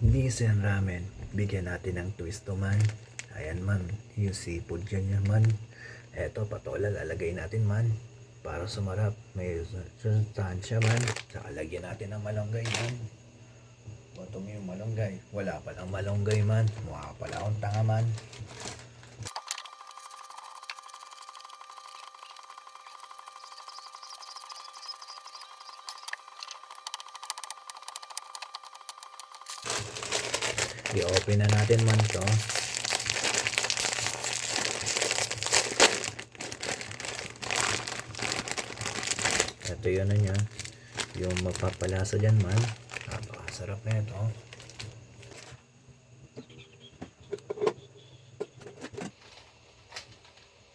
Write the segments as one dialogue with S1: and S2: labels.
S1: Nissan ramen. Bigyan natin ng twist to man. Ayan man, yung seafood dyan yan man. Eto, patola lalagay natin man. Para sumarap. May sustansya man. Saka lagyan natin ng malunggay man. Bottom yung malunggay. Wala palang malunggay man. Mukha pala akong tanga man. I-open na natin man to. Ito yun na niya. Yung magpapalasa dyan man. Napakasarap na ito.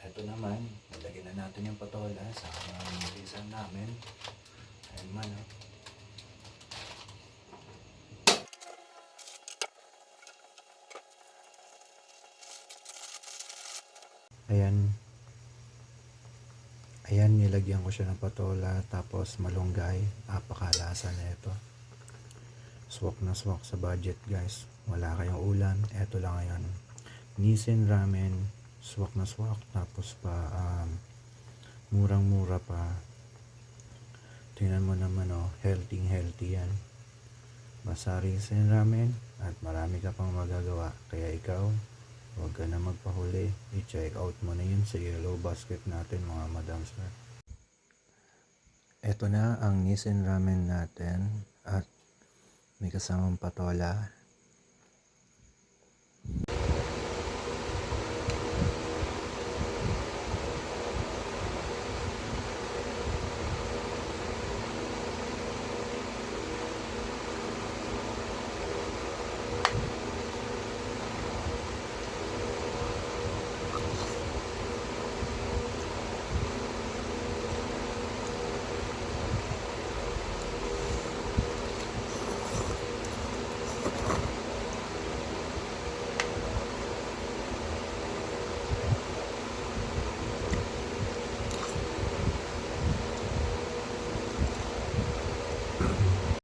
S1: Ito naman. Nalagyan na natin yung patola sa marisan namin. Ayan man oh. Ayan. Ayan, nilagyan ko siya ng patola tapos malunggay. Napakalasa na ito. Swak na swak sa budget guys. Wala kayong ulam. Ito lang ngayon. Nissin ramen. Swak na swak. Tapos pa murang mura pa. Tingnan mo naman oh. Healthy yan. Basta Nissin ramen. At marami ka pang magagawa. Kaya ikaw, huwag ka na magpahuli. I-check out mo na yun sa yellow basket natin mga madam sir. Ito na ang Nissin ramen natin at may kasamang patola.